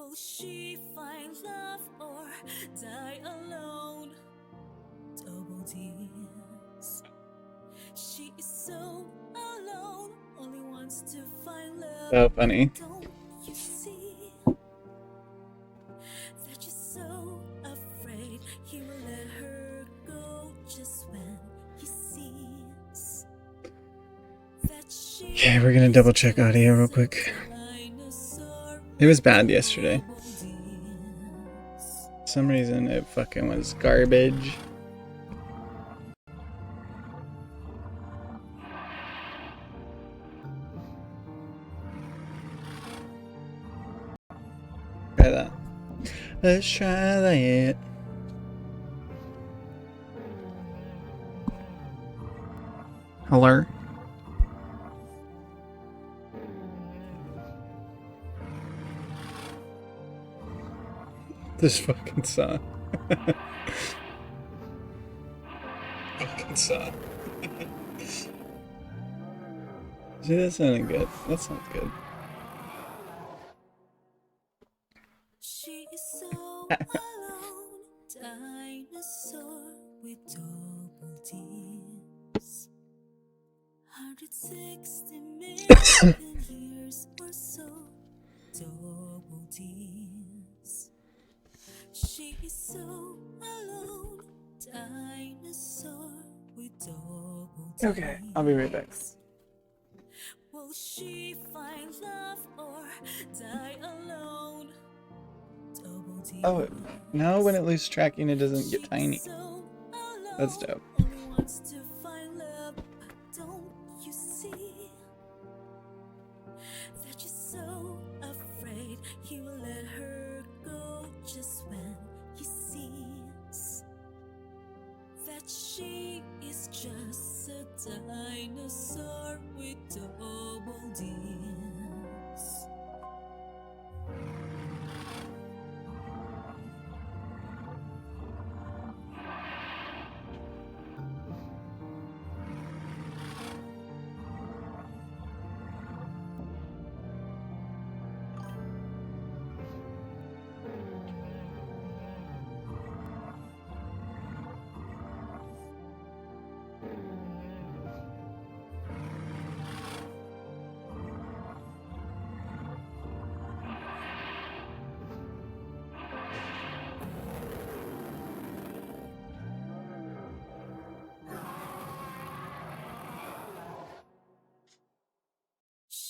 Will she find love or die alone? Double tears. She is so alone, only wants to find love. So funny. Don't you see that you're so afraid he will let her go just when he sees that she. Okay, we're gonna double check audio real quick. It was bad yesterday. For some reason it fucking was garbage. Try that. Let's try that. Hello? This fucking song. Fucking song. See, that sounded good. That sounds good. She is so alone, dinosaur with double D's. 160 million years or so, double D's. She is so alone, dinosaur with double D's. Okay, I'll be right back. Will she find love or die alone? Double D's. Oh, now when it loses tracking, it doesn't get tiny. That's dope. Only wants to find love. Don't you see that you're so afraid he will let her go just when he sees that she is just a dinosaur with double D's.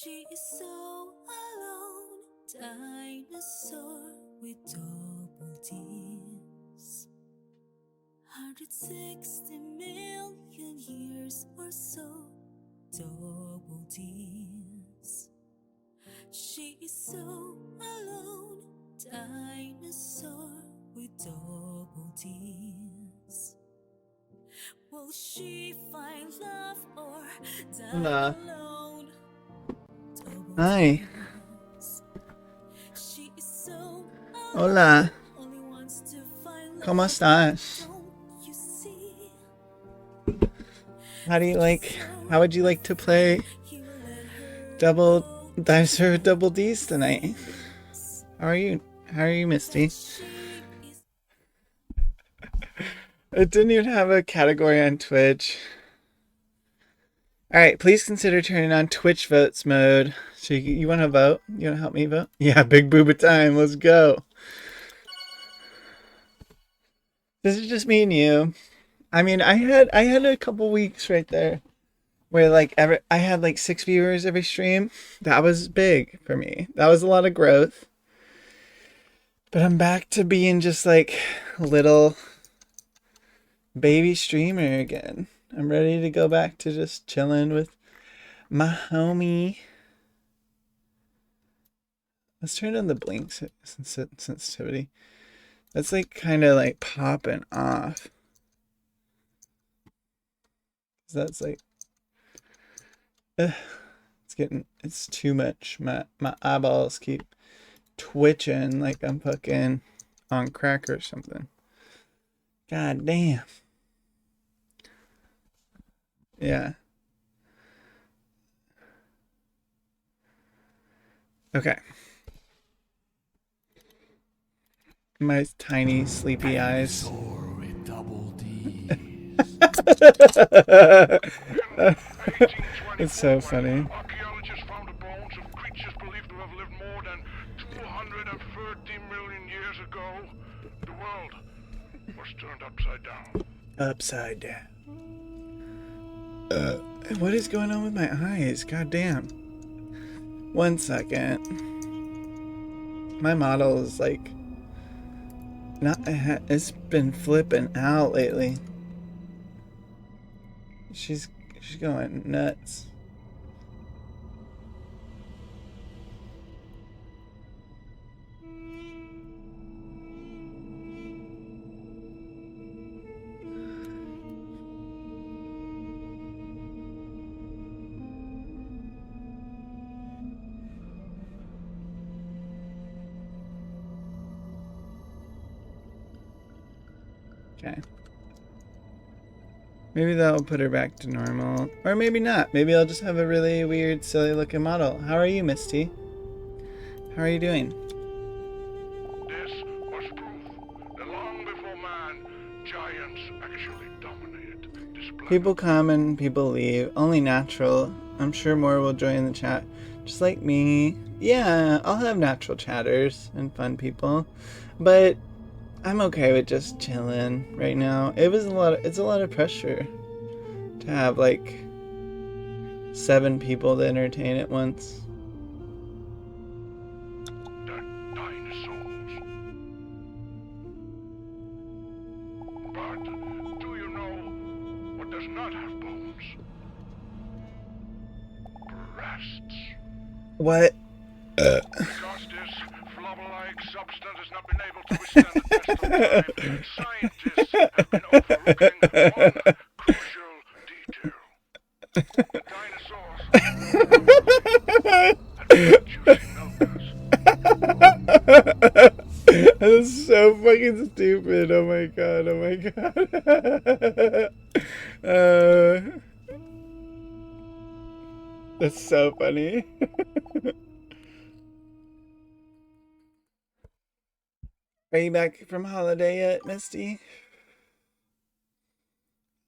She is so alone, dinosaur with double D's. 160 million years or so, double D's. She is so alone, dinosaur with double D's. Will she find love or die alone? Hi. Hola. ¿Cómo estás? How would you like to play double dinosaur with double D's tonight? How are you, Misty? It didn't even have a category on Twitch. Alright, please consider turning on Twitch votes mode. So you want to vote? You want to help me vote? Yeah, big booba time. Let's go. This is just me and you. I mean, I had a couple weeks right there where I had like 6 viewers every stream. That was big for me. That was a lot of growth. But I'm back to being just like a little baby streamer again. I'm ready to go back to just chilling with my homie. Let's turn on the blink sensitivity. That's like kind of like popping off. That's like, it's too much. My eyeballs keep twitching like I'm fucking on crack or something. God damn. Yeah. Okay. My tiny sleepy eyes. Dinosaur with double D's. It's so funny. Archaeologists found the bones of creatures believed to have lived more than 230 million years ago. The world was turned upside down. Upside down. What is going on with my eyes? God damn. 1 second. My model is like not. It's been flipping out lately. She's going nuts. Okay. Maybe that'll put her back to normal. Or maybe not. Maybe I'll just have a really weird, silly looking model. How are you, Misty? How are you doing? This was proof that long before man, giants actually dominated this planet. People come and people leave. Only natural. I'm sure more will join the chat. Just like me. Yeah, I'll have natural chatters and fun people. But I'm okay with just chilling right now. It's a lot of pressure to have like 7 people to entertain at once. The dinosaurs. But do you know what does not have bones? Breasts. What? Because this flubber-like substance has not been able to withstand the test of time, scientists have been overlooking one crucial detail. The dinosaurs had juicy milkers. That's so fucking stupid. Oh my god, oh my god. That's so funny. Are you back from holiday yet, Misty?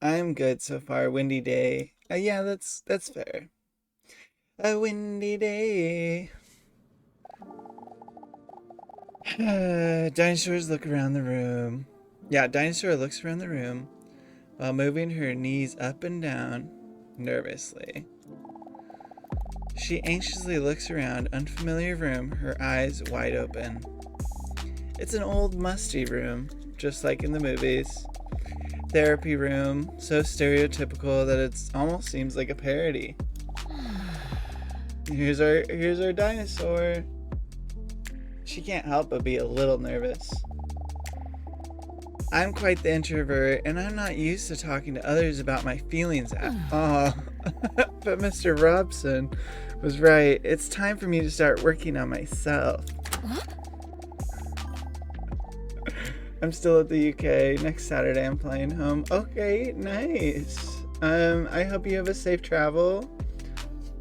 I'm good so far. Windy day. Yeah, that's fair. A windy day. Dinosaurs look around the room. Yeah, Dinosaur looks around the room while moving her knees up and down nervously. She anxiously looks around unfamiliar room, her eyes wide open. It's an old musty room, just like in the movies. Therapy room, so stereotypical that it almost seems like a parody. Here's our dinosaur. She can't help but be a little nervous. I'm quite the introvert, and I'm not used to talking to others about my feelings at all. But Mr. Robson was right. It's time for me to start working on myself. I'm still at the UK. Next Saturday I'm flying home. Okay, nice. I hope you have a safe travel.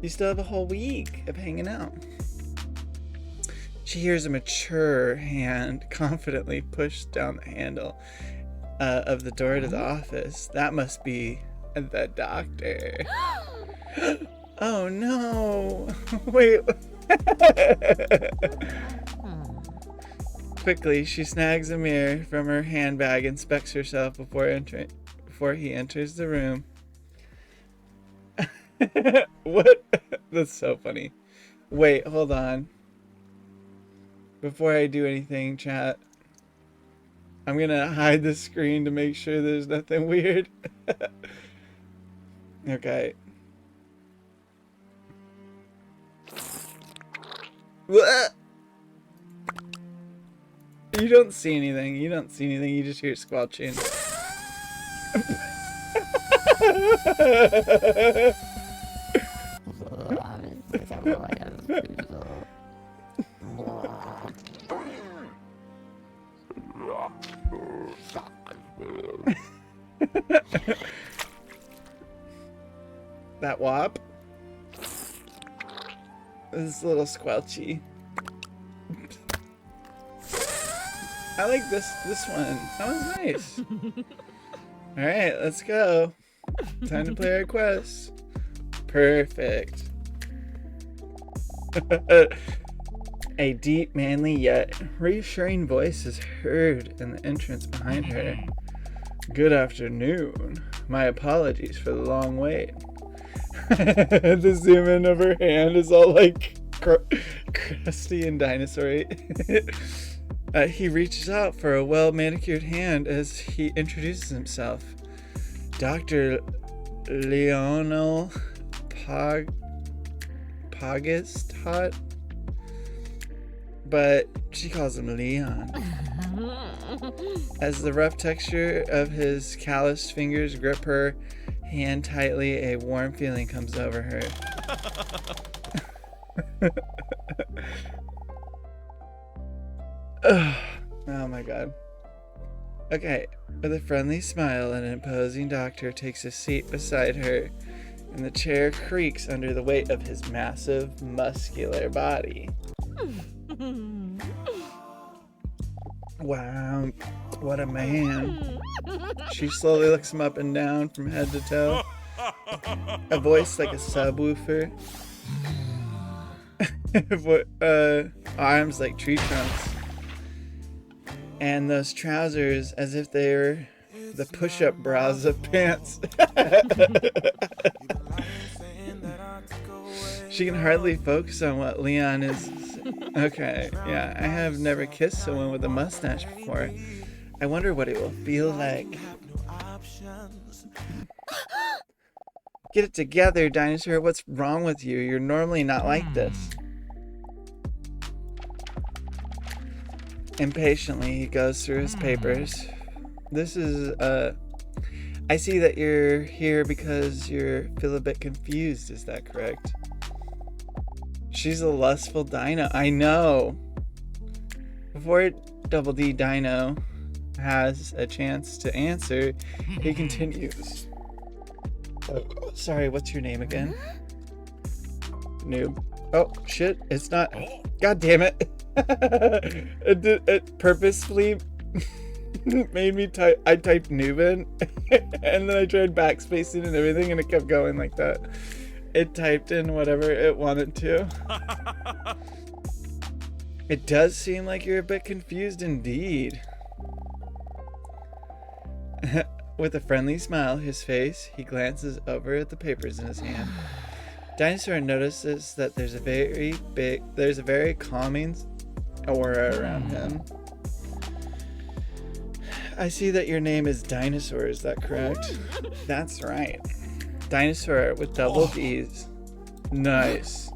You still have a whole week of hanging out. She hears a mature hand confidently push down the handle of the door to the office. That must be the doctor. Oh no! Wait. Quickly, she snags a mirror from her handbag, inspects herself before he enters the room. What? That's so funny. Wait, hold on. Before I do anything, chat, I'm gonna hide the screen to make sure there's nothing weird. Okay. What? You don't see anything. You don't see anything. You just hear squelching. That wop. This is a little squelchy. I like this one. That was nice. All right, let's go. Time to play our quest. Perfect. A deep, manly, yet reassuring voice is heard in the entrance behind her. Good afternoon. My apologies for the long wait. The zoom in of her hand is all like crusty and dinosaur-y. He reaches out for a well-manicured hand as he introduces himself. Dr. Lionel Pogistot, but she calls him Leon. As the rough texture of his calloused fingers grip her hand tightly, a warm feeling comes over her. Oh my god. Okay, with a friendly smile, an imposing doctor takes a seat beside her, and the chair creaks under the weight of his massive, muscular body. Wow, what a man. She slowly looks him up and down from head to toe. A voice like a subwoofer. Arms like tree trunks. And those trousers as if they were the push-up bras of pants. She can hardly focus on what Leon is. Okay, yeah, I have never kissed someone with a mustache before. I wonder what it will feel like. Get it together, dinosaur. What's wrong with you? You're normally not like this. Impatiently, he goes through his papers. This is, I see that you're here because you feel a bit confused. Is that correct? She's a lustful dino. I know. Before Double D Dino has a chance to answer, he continues. Oh, sorry, what's your name again? Noob. Oh, shit. It's not. God damn it. It purposefully made me type. I typed noob in, and then I tried backspacing and everything, and it kept going like that. It typed in whatever it wanted to. It does seem like you're a bit confused indeed. With a friendly smile on his face, he glances over at the papers in his hand. Dinosaur notices that there's a very calming aura around him. I see that your name is Dinosaur, is that correct? That's right. Dinosaur with double D's. Nice.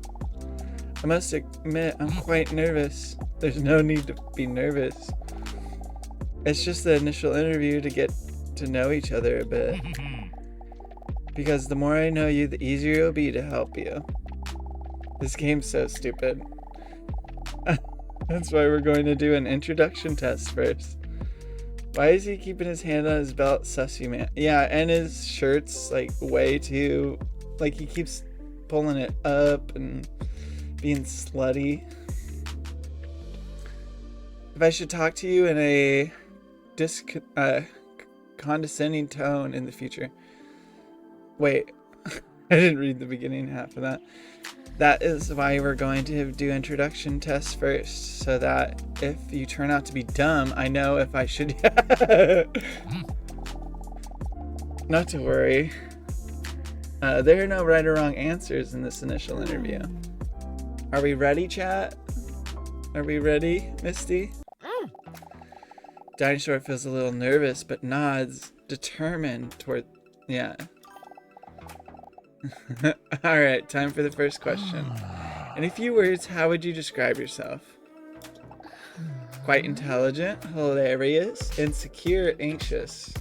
I must admit, I'm quite nervous. There's no need to be nervous. It's just the initial interview to get to know each other a bit. Because the more I know you, the easier it'll be to help you. This game's so stupid. That's why we're going to do an introduction test first. Why is he keeping his hand on his belt? Sussy man. Yeah, and his shirt's like way too... Like he keeps pulling it up and being slutty. If I should talk to you in a condescending tone in the future. Wait, I didn't read the beginning half of that. That is why we're going to do introduction tests first, so that if you turn out to be dumb, I know if I should... Not to worry. There are no right or wrong answers in this initial interview. Are we ready, chat? Are we ready, Misty? Dinosaur feels a little nervous, but nods, determined toward... Yeah. Alright, time for the first question. In a few words, how would you describe yourself? Quite intelligent, hilarious, insecure, anxious.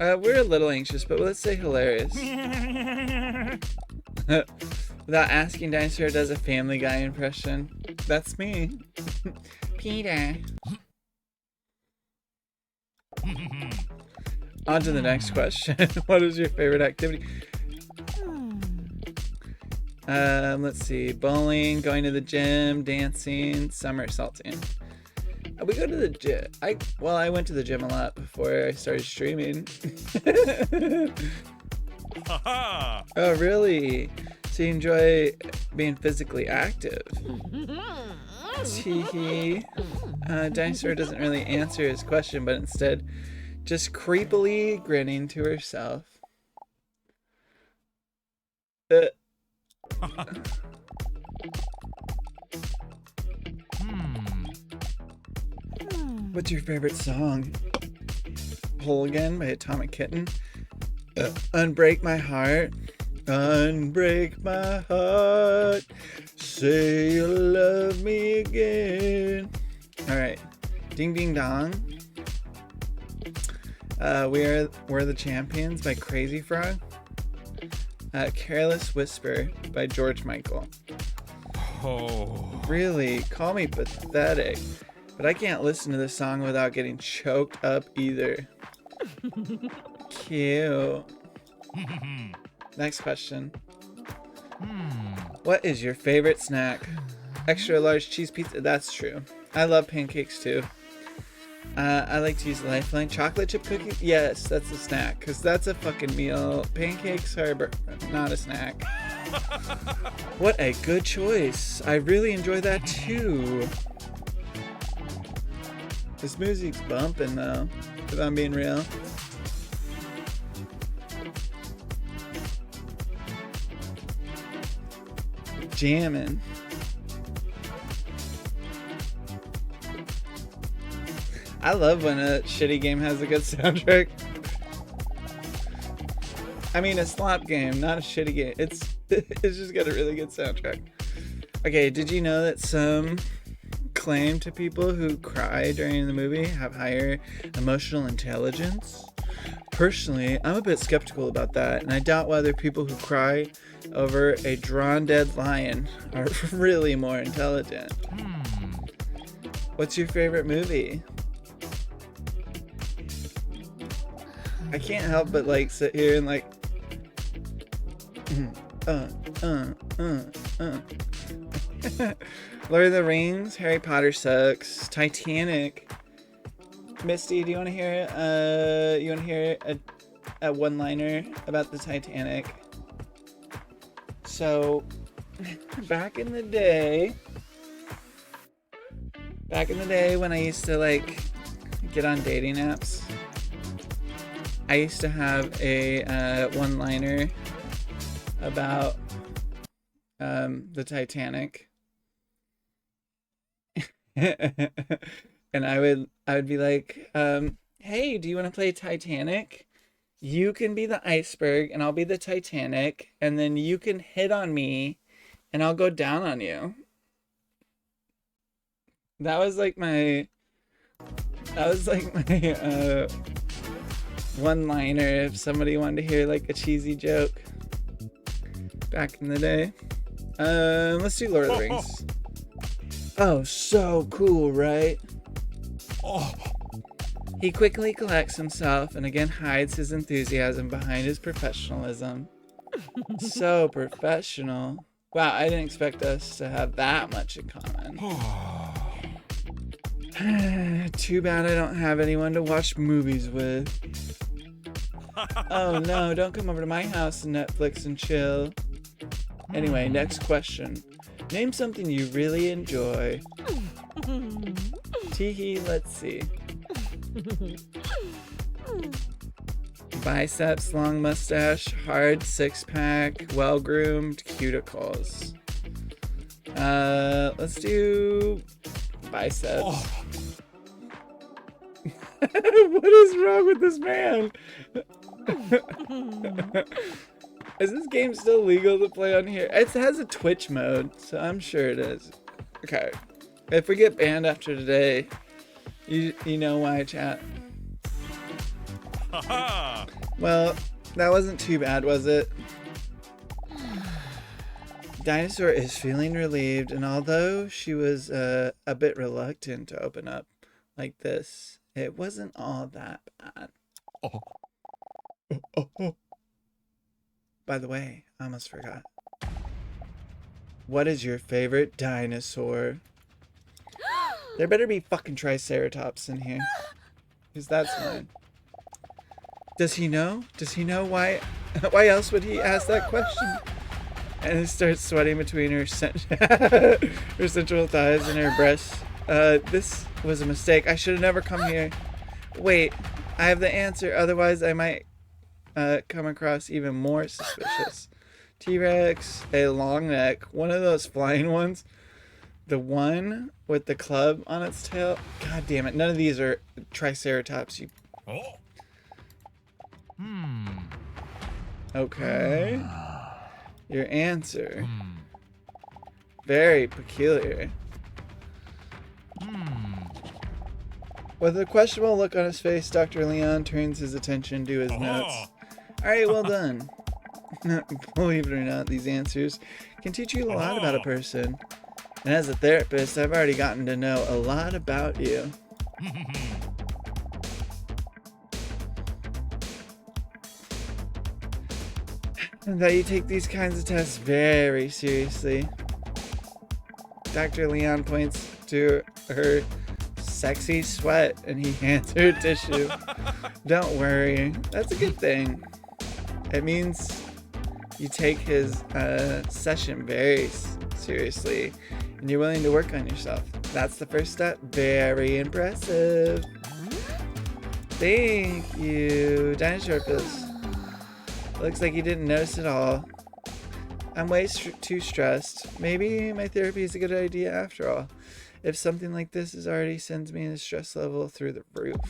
We're a little anxious, but let's say hilarious. Without asking, Dinosaur does a Family Guy impression. That's me. Peter. On to the next question. What is your favorite activity? Let's see. Bowling, going to the gym, dancing, somersaulting. We go to the gym. I went to the gym a lot before I started streaming. Oh, really? So you enjoy being physically active? Teehee. Dinosaur doesn't really answer his question, but instead just creepily grinning to herself. What's your favorite song? Whole Again by Atomic Kitten. Unbreak My Heart. Unbreak my heart. Say you love me again. Alright. Ding Ding Dong. We're the Champions by Crazy Frog. Careless Whisper by George Michael. Oh. Really? Call me pathetic. But I can't listen to this song without getting choked up either. Cute. Next question. What is your favorite snack? Extra large cheese pizza. That's true. I love pancakes too. I like to use Lifeline. Chocolate chip cookies? Yes, that's a snack. Because that's a fucking meal. Pancakes are not a snack. What a good choice. I really enjoy that too. This music's bumping though, if I'm being real. Jamming. I love when a shitty game has a good soundtrack. I mean, a slop game, not a shitty game. It's just got a really good soundtrack. Okay, did you know that some claim to people who cry during the movie have higher emotional intelligence? Personally, I'm a bit skeptical about that, and I doubt whether people who cry over a drawn dead lion are really more intelligent. What's your favorite movie? I can't help but like sit here and like Lord of the Rings, Harry Potter sucks, Titanic. Misty, do you want to hear a one-liner about the Titanic? So, back in the day when I used to like get on dating apps, I used to have a one-liner about the Titanic. And I would be like, hey, do you want to play Titanic? You can be the iceberg and I'll be the Titanic, and then you can hit on me and I'll go down on you. That was like my one-liner if somebody wanted to hear like a cheesy joke back in the day. Let's do Lord of the Rings. Oh, so cool, right? Oh. He quickly collects himself and again hides his enthusiasm behind his professionalism. So professional. Wow, I didn't expect us to have that much in common. Too bad I don't have anyone to watch movies with. Oh no, don't come over to my house and Netflix and chill. Anyway, next question. Name something you really enjoy. Teehee, let's see. Biceps, long mustache, hard six-pack, well-groomed cuticles. Let's do biceps. Oh. What is wrong with this man? Is this game still legal to play on here? It has a Twitch mode, so I'm sure it is. Okay. If we get banned after today, you know why, chat. Well, that wasn't too bad, was it? Dinosaur is feeling relieved, and although she was a bit reluctant to open up like this, it wasn't all that bad. By the way, I almost forgot. What is your favorite dinosaur? There better be fucking triceratops in here. Because that's mine. Does he know? Does he know why? Why else would he ask that question? And he starts sweating between her, her central thighs and her breasts. This was a mistake. I should have never come here. Wait, I have the answer. Otherwise, I might come across even more suspicious. T-Rex, a long neck, one of those flying ones. The one with the club on its tail. God damn it! None of these are triceratops. You. Oh. Okay. Your answer. Very peculiar. With a questionable look on his face, Dr. Leon turns his attention to his notes. Alright, well done. Believe it or not, these answers can teach you a lot about a person. And as a therapist, I've already gotten to know a lot about you. And that you take these kinds of tests very seriously. Dr. Leon points to her sexy sweat and he hands her a tissue. Don't worry, that's a good thing. It means you take his session very seriously and you're willing to work on yourself. That's the first step. Very impressive. Thank you, Dinosaur Fizz. Looks like you didn't notice at all. I'm way too stressed. Maybe my therapy is a good idea after all. If something like this already sends me a stress level through the roof.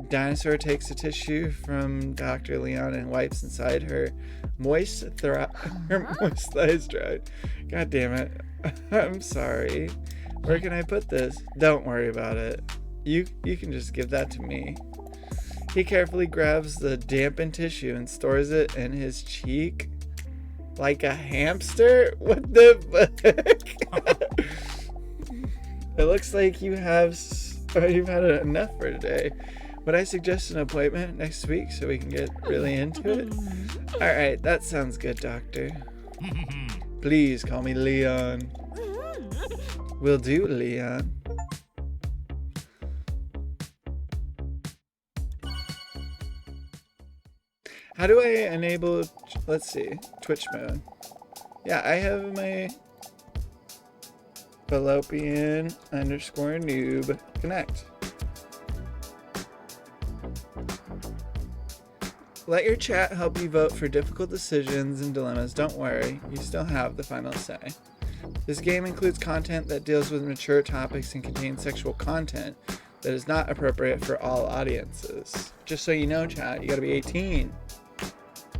Dinosaur takes a tissue from Dr. Leon and wipes inside her moist thighs dried. God damn it. I'm sorry. Where can I put this? Don't worry about it. You can just give that to me. He carefully grabs the dampened tissue and stores it in his cheek. Like a hamster? What the fuck? It looks like you've had enough for today. Would I suggest an appointment next week so we can get really into it? Alright, that sounds good, doctor. Please call me Leon. Will do, Leon. How do I enable, let's see, Twitch mode? Yeah, I have my Fallopian_noob connect. Let your chat help you vote for difficult decisions and dilemmas. Don't worry, you still have the final say. This game includes content that deals with mature topics and contains sexual content that is not appropriate for all audiences. Just so you know, chat, you gotta be 18.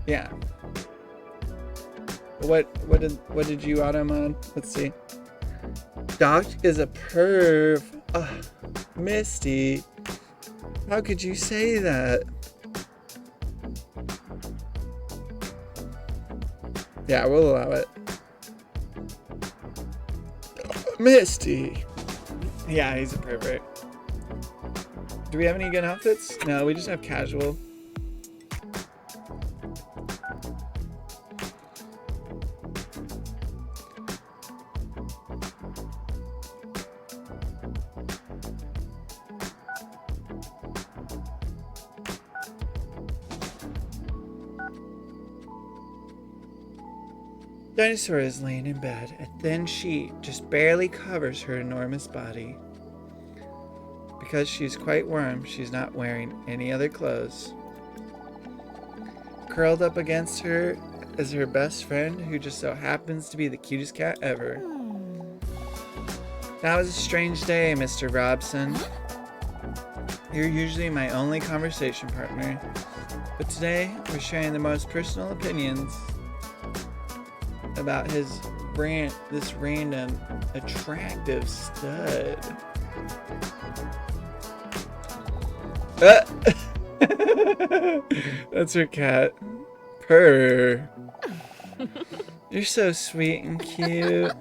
Yeah. What did you auto mod? Let's see. Doc is a perv. Ugh, Misty. How could you say that? Yeah, we'll allow it. Misty. Yeah, he's a pervert. Do we have any good outfits? No, we just have casual. Dinosaur is laying in bed. A thin sheet just barely covers her enormous body. Because she's quite warm, she's not wearing any other clothes. Curled up against her is her best friend, who just so happens to be the cutest cat ever. That was a strange day, Mr. Robson. You're usually my only conversation partner, but today we're sharing the most personal opinions about this random attractive stud. That's her cat. Purr. You're so sweet and cute.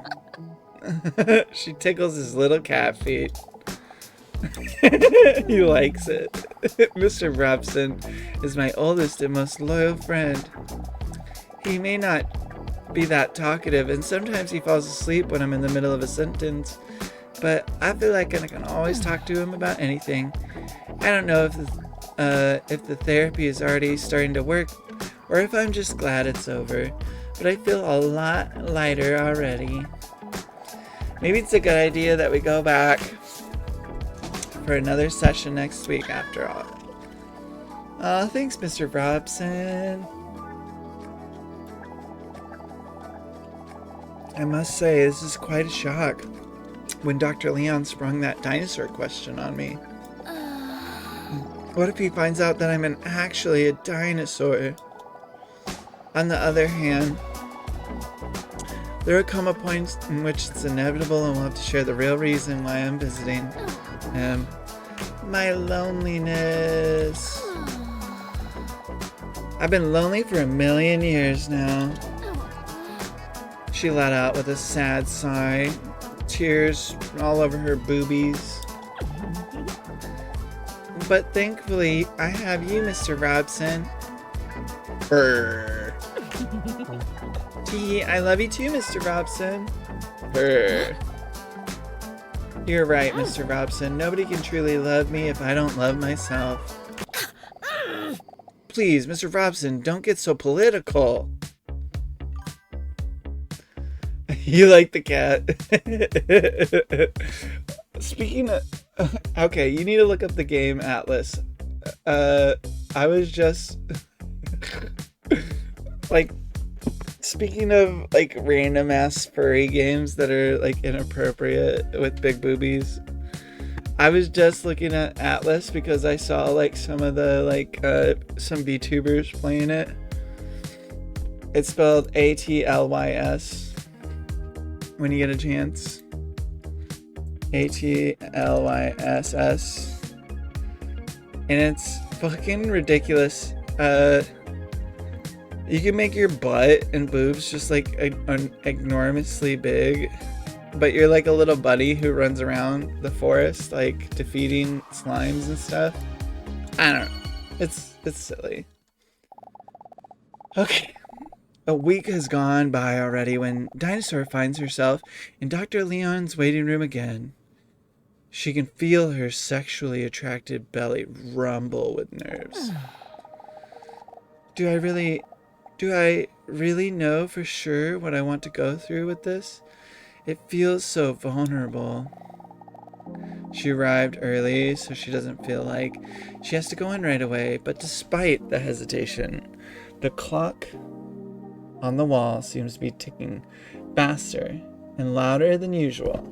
She tickles his little cat feet. He likes it. Mr. Robson is my oldest and most loyal friend. He may not be that talkative, and sometimes he falls asleep when I'm in the middle of a sentence. but I feel like I can always talk to him about anything. I don't know if the therapy is already starting to work, or if I'm just glad it's over, but I feel a lot lighter already. Maybe it's a good idea that we go back for another session next week after all. Thanks, Mr. Robson. I must say, this is quite a shock when Dr. Leon sprung that dinosaur question on me. What if he finds out that I'm actually a dinosaur? On the other hand, there will come a point in which it's inevitable and we'll have to share the real reason why I'm visiting him. My loneliness. I've been lonely for 1,000,000 years now. She let out with a sad sigh, tears all over her boobies. But thankfully, I have you, Mr. Robson. Brr. Tee, I love you too, Mr. Robson. Brr. You're right, Mr. Robson. Nobody can truly love me if I don't love myself. Please, Mr. Robson, don't get so political. You like the cat. Speaking of... Okay, you need to look up the game Atlas. I was just... like... Speaking of, like, random ass furry games that are, like, inappropriate with big boobies, I was just looking at Atlas because I saw, like, some of the, like, some VTubers playing it. It's spelled ATLYS when you get a chance. ATLYSS. And it's fucking ridiculous. You can make your butt and boobs just like enormously big, but you're like a little bunny who runs around the forest like defeating slimes and stuff. I don't know. It's silly. Okay. A week has gone by already when Dinosaur finds herself in Dr. Leon's waiting room again. She can feel her sexually attracted belly rumble with nerves. Do I really know for sure what I want to go through with this? It feels so vulnerable. She arrived early, so she doesn't feel like she has to go in right away, but despite the hesitation, the clock on the wall seems to be ticking faster and louder than usual.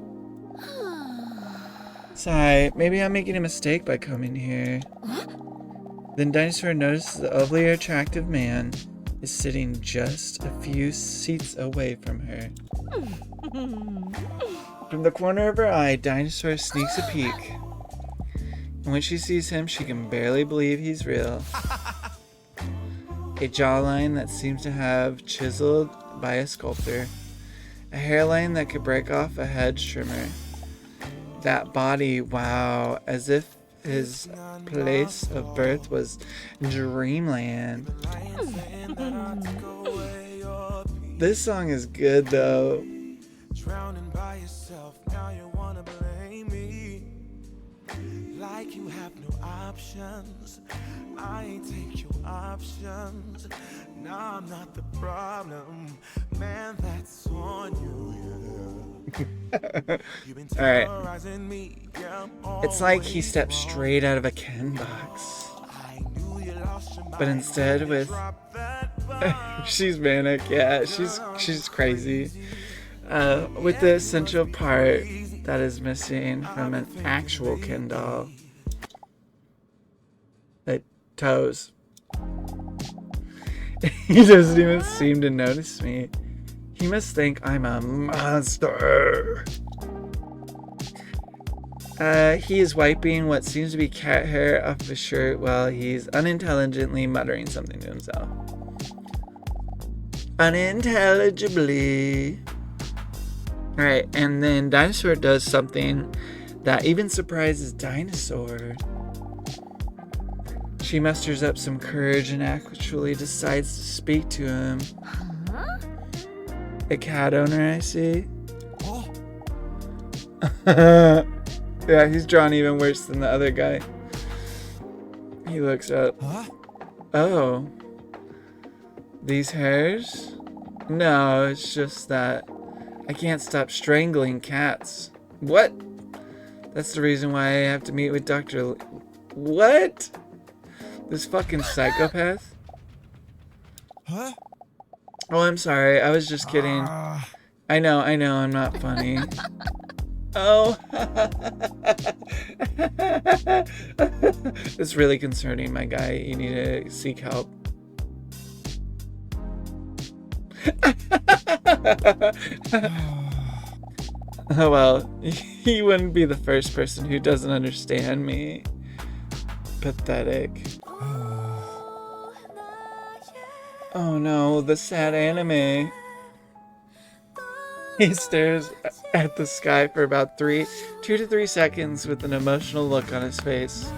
Sigh, maybe I'm making a mistake by coming here. Then Dinosaur notices the overly attractive man is sitting just a few seats away from her. From the corner of her eye, Dinosaur sneaks a peek. And when she sees him, she can barely believe he's real. A jawline that seems to have chiseled by a sculptor. A hairline that could break off a hedge trimmer. That body, wow, as if his place of birth was dreamland. This song is good though. Drowning by yourself, now you wanna blame me. Like you have no options. I ain't take your options. Now I'm not the problem. Man, that's on you, yeah. Alright. It's like he stepped straight out of a Ken box. But instead with... she's manic, yeah, she's crazy. With the essential part that is missing from an actual Ken doll. The toes. He doesn't even seem to notice me. He must think I'm a monster. He is wiping what seems to be cat hair off of his shirt while he's unintelligently muttering something to himself. Unintelligibly. Alright, and then Dinosaur does something that even surprises Dinosaur. She musters up some courage and actually decides to speak to him. A cat owner, I see. Yeah, he's drawn even worse than the other guy. He looks up. Huh? Oh. These hairs? No, it's just that I can't stop strangling cats. What? That's the reason why I have to meet with Dr. What? This fucking psychopath? Huh? Oh, I'm sorry. I was just kidding. Ah. I know, I'm not funny. Oh. It's really concerning, my guy. You need to seek help. Oh well, he wouldn't be the first person who doesn't understand me. Pathetic. Oh no, the sad anime. He stares at the sky for about 2 to 3 seconds with an emotional look on his face.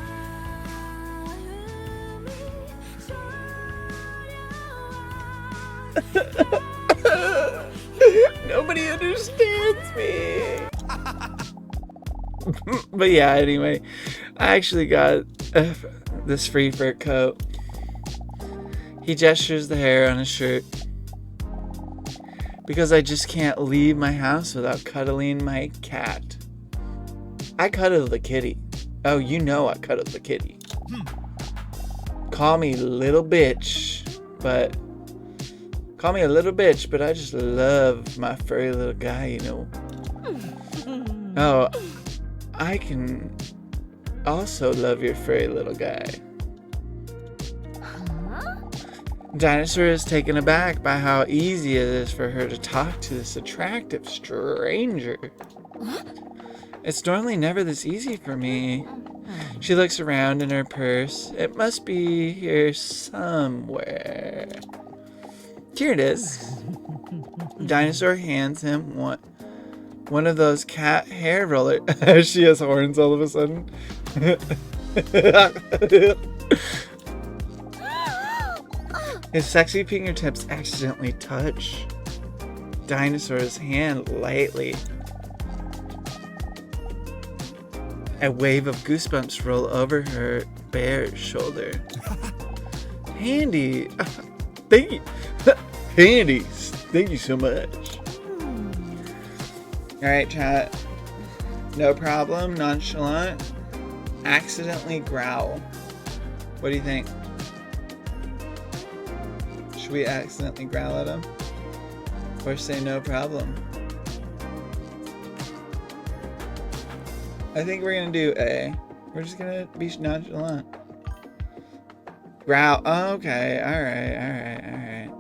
Nobody understands me. But yeah, anyway, I actually got this free fur coat. He gestures the hair on his shirt. Because I just can't leave my house without cuddling my cat. I cuddle the kitty. Oh, you know I cuddle the kitty. Call me little bitch, but I just love my furry little guy, you know. Oh, I can also love your furry little guy. Dinosaur is taken aback by how easy it is for her to talk to this attractive stranger. It's normally never this easy for me. She looks around in her purse. It must be here somewhere. Here it is. Dinosaur hands him one of those cat hair rollers. She has horns all of a sudden. His sexy fingertips accidentally touch Dinosaur's hand lightly. A wave of goosebumps roll over her bare shoulder. Handy, thank you. Handy, thank you so much. Alright, chat. No problem, nonchalant. Accidentally growl. What do you think? Should we accidentally growl at him? Or say no problem? I think we're gonna do A. We're just gonna be nonchalant. Growl. Oh, okay. Alright.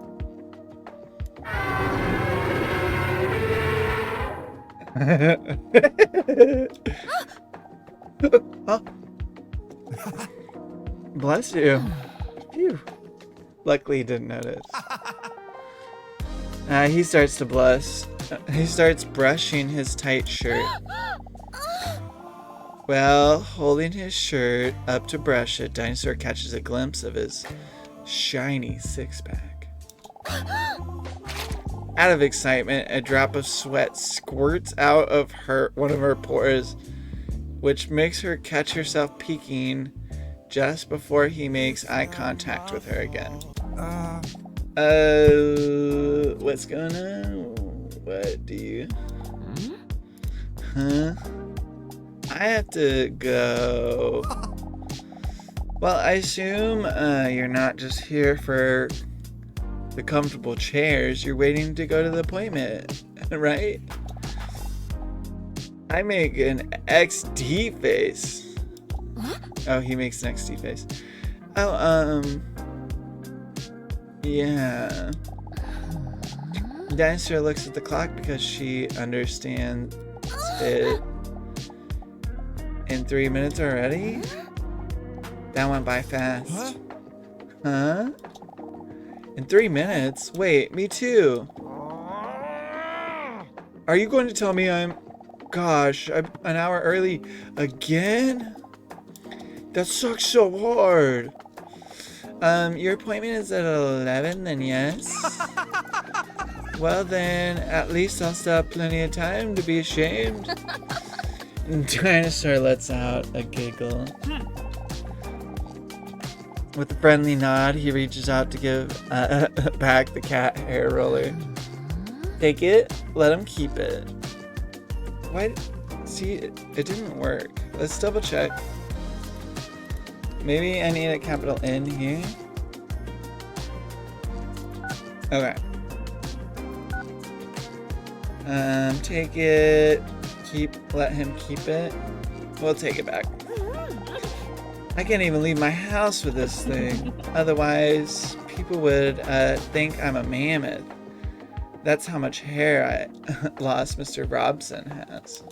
Oh. Bless you. Phew. Luckily, he didn't notice. He starts to blush. He starts brushing his tight shirt. Well, holding his shirt up to brush it, Dinosaur catches a glimpse of his shiny six-pack. Out of excitement, a drop of sweat squirts out of one of her pores, which makes her catch herself peeking just before he makes eye contact with her again. What's going on? What do you... Huh? I have to go. Well, I assume you're not just here for the comfortable chairs. You're waiting to go to the appointment, right? I make an XD face. Oh, he makes an XD face. Oh, yeah. Dinosaur looks at the clock because she understands it. In 3 minutes already? That went by fast. Huh? In 3 minutes? Wait, me too. Are you going to tell me I'm an hour early again? That sucks so hard. Your appointment is at 11, then yes? Well then, at least I'll still have plenty of time to be ashamed. Dinosaur lets out a giggle. With a friendly nod, he reaches out to give back the cat hair roller. Take it, let him keep it. Why? See, it didn't work. Let's double check. Maybe I need a capital N here. Okay. Take it. Let him keep it. We'll take it back. I can't even leave my house with this thing. Otherwise, people would think I'm a mammoth. That's how much hair I lost Mr. Robson has.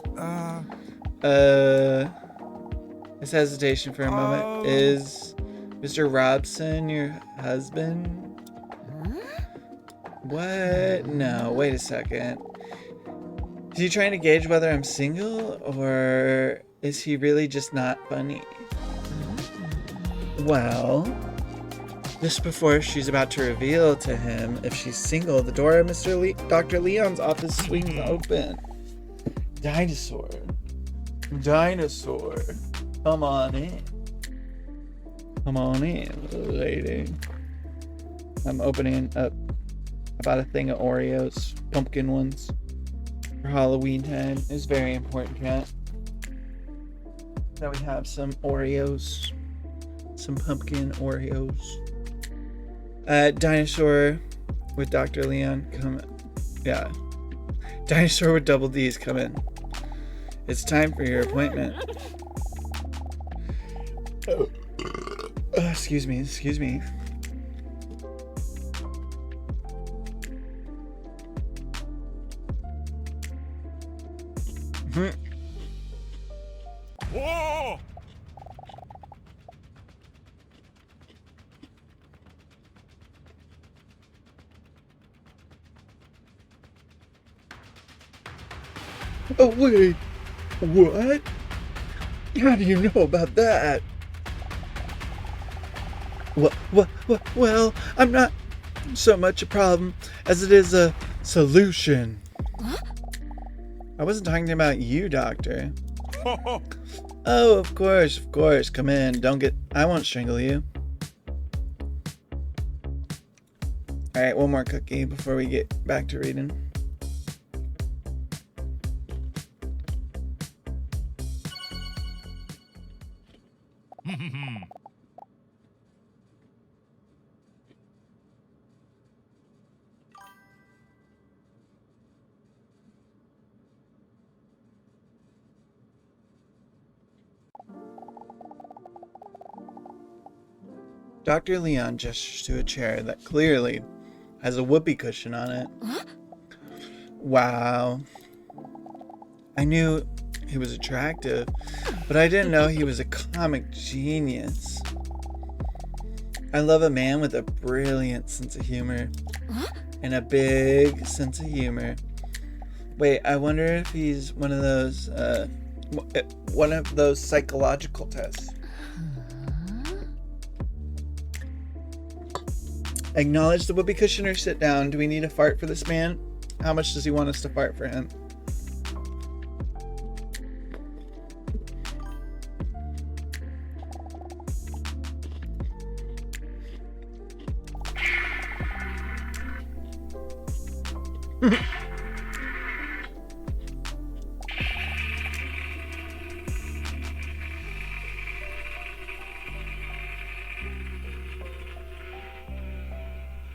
His hesitation for a moment. Is Mr. Robson your husband? What? No, wait a second. Is he trying to gauge whether I'm single, or is he really just not funny? Well, just before she's about to reveal to him if she's single, the door of Dr. Leon's office swings open. Dinosaur. Come on in. Come on in, lady. I'm opening up about a thing of Oreos, pumpkin ones, for Halloween time. It's very important, cat, that we have some Oreos, some pumpkin Oreos. Dinosaur with Dr. Leon, come. Yeah. Dinosaur with double D's, come in. It's time for your appointment. Oh. Excuse me. Whoa! Oh, wait. What? How do you know about that? Well, I'm not so much a problem as it is a solution. I wasn't talking about you, Doctor. Oh, of course. Come in. I won't strangle you. Alright, one more cookie before we get back to reading. Dr. Leon gestures to a chair that clearly has a whoopee cushion on it. Huh? Wow. I knew he was attractive, but I didn't know he was a comic genius. I love a man with a brilliant sense of humor. Huh? And a big sense of humor. Wait, I wonder if he's one of those psychological tests. Acknowledge the whoopee cushion or sit down. Do we need a fart for this man? How much does he want us to fart for him?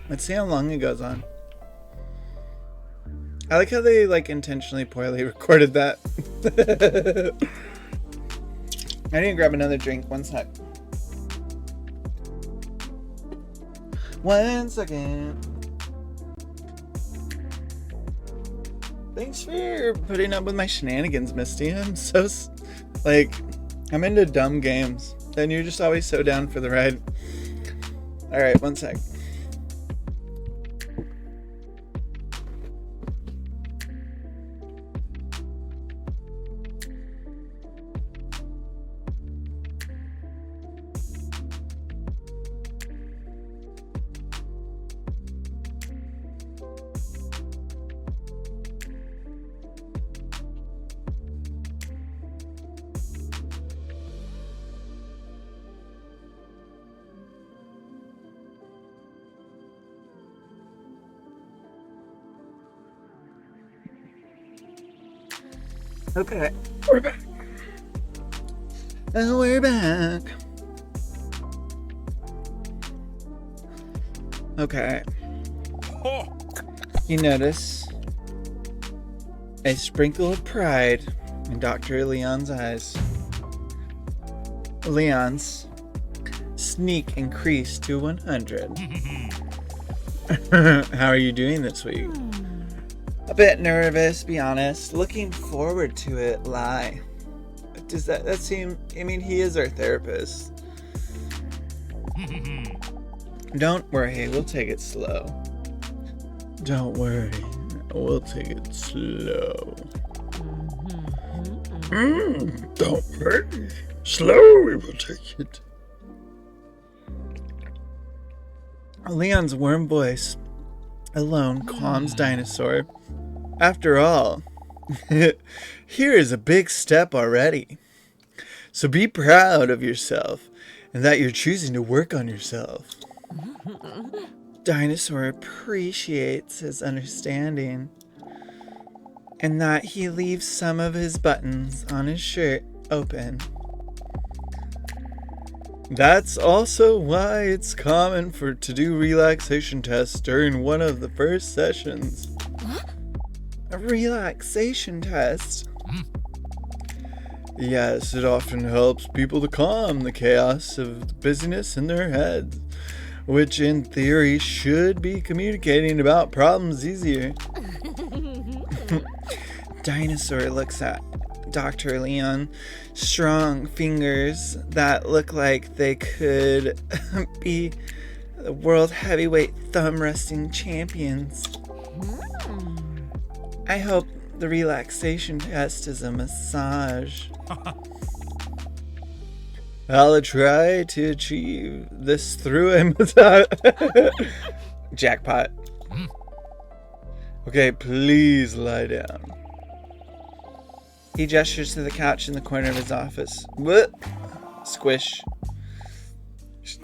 Let's see how long it goes on. I like how they intentionally poorly recorded that. I need to grab another drink. 1 sec. 1 second. Thanks for putting up with my shenanigans, Misty. I'm so I'm into dumb games, and you're just always so down for the ride. All right, 1 sec. Okay, we're back. And we're back. Okay. Oh. You notice a sprinkle of pride in Dr. Leon's eyes. Leon's sneak increased to 100. How are you doing this week? A bit nervous, be honest. Looking forward to it, lie. Does that seem... I mean, he is our therapist. Don't worry, we'll take it slow. Don't worry, we'll take it slow. Don't worry, slow we will take it. Leon's warm voice alone calms Dinosaur. After all, here is a big step already. So be proud of yourself and that you're choosing to work on yourself. Dinosaur appreciates his understanding and that he leaves some of his buttons on his shirt open. That's also why it's common to do relaxation tests during one of the first sessions. A relaxation test? Yes, it often helps people to calm the chaos of the busyness in their heads, which in theory should be communicating about problems easier. Dinosaur looks at Dr. Leon, strong fingers that look like they could be the world heavyweight thumb wrestling champions. I hope the relaxation test is a massage. I'll try to achieve this through a massage. Jackpot. Okay, please lie down. He gestures to the couch in the corner of his office. What? Squish.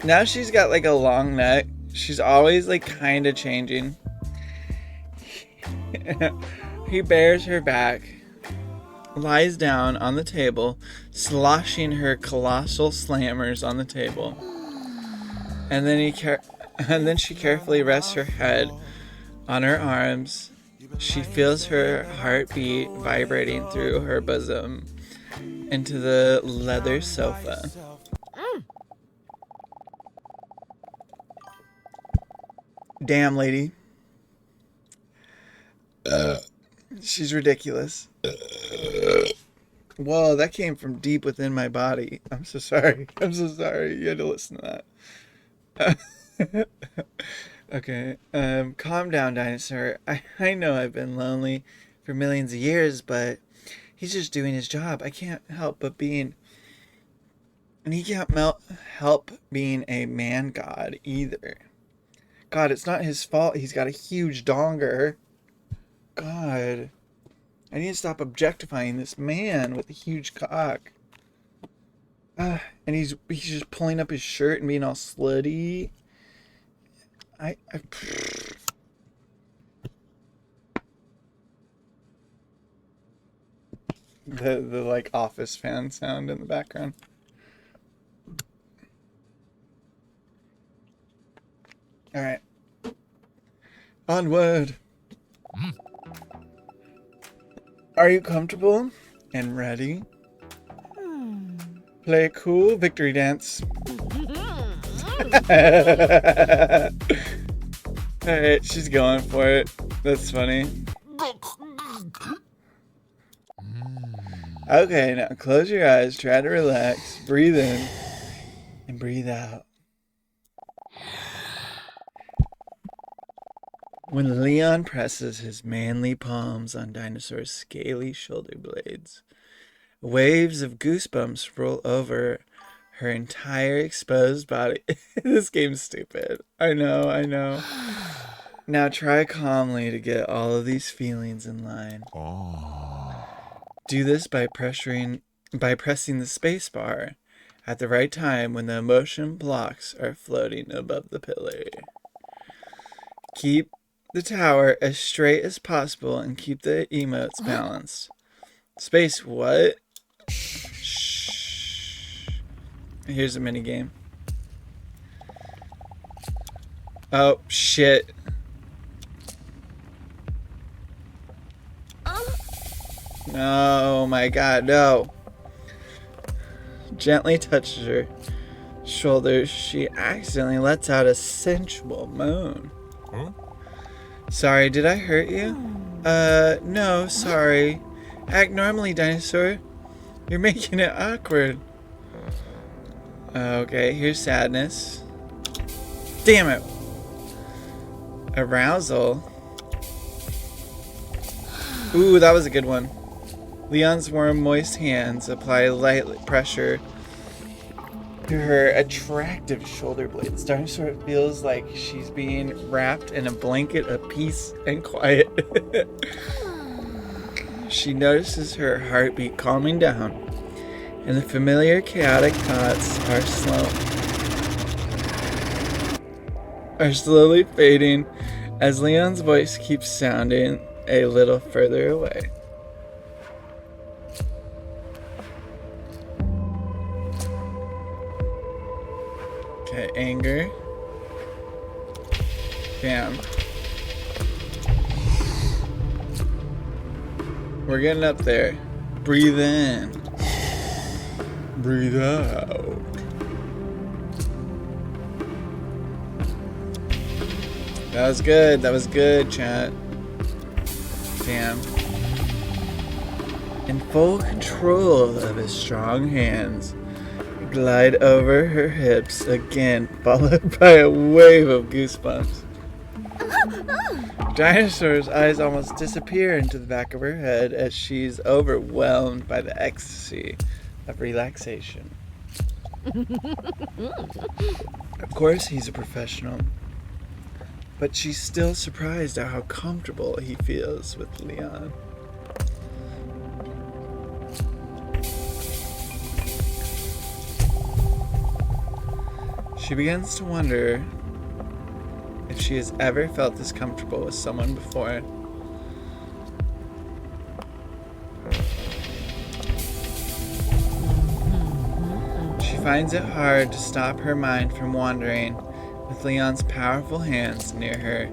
Now she's got like a long neck. She's always like kind of changing. He bears her back, lies down on the table, sloshing her colossal slammers on the table. And then she carefully rests her head on her arms. She feels her heartbeat vibrating through her bosom into the leather sofa. Damn, lady. She's ridiculous. Whoa, that came from deep within my body. I'm so sorry. I'm so sorry. You had to listen to that. Okay. Calm down, Dinosaur. I know I've been lonely for millions of years, but he's just doing his job. I can't help but being... And he can't help being a man god either. God, it's not his fault. He's got a huge donger. God. I need to stop objectifying this man with a huge cock. And he's just pulling up his shirt and being all slutty. The like office fan sound in the background. All right. Onward. Are you comfortable and ready? Play cool victory dance. Alright, she's going for it. That's funny. Okay, now close your eyes, try to relax, breathe in, and breathe out. When Leon presses his manly palms on Dinosaur's scaly shoulder blades, waves of goosebumps roll over her entire exposed body. This game's stupid. I know. Now try calmly to get all of these feelings in line. Do this by pressing the space bar at the right time when the emotion blocks are floating above the pillar. Keep the tower as straight as possible and keep the emotes balanced. Space what? Shh. Here's a mini game. Oh shit. Oh my god, no. Gently touches her shoulder. She accidentally lets out a sensual moan. Huh? Sorry, did I hurt you? No, sorry. Act normally, dinosaur. You're making it awkward. Okay, here's sadness. Damn it. Arousal. Ooh, that was a good one. Leon's warm, moist hands apply light pressure to her attractive shoulder blades. Dinosaur feels like she's being wrapped in a blanket of peace and quiet. She notices her heartbeat calming down, and the familiar chaotic thoughts are slowly fading as Leon's voice keeps sounding a little further away. Okay, anger. Damn. We're getting up there. Breathe in. Breathe out. That was good. That was good, chat. Damn. In full control of his strong hands, glide over her hips again, followed by a wave of goosebumps. Dinosaur's eyes almost disappear into the back of her head as she's overwhelmed by the ecstasy of relaxation. Of course, he's a professional, but she's still surprised at how comfortable he feels with Leon. She begins to wonder if she has ever felt this comfortable with someone before. She finds it hard to stop her mind from wandering with Leon's powerful hands near her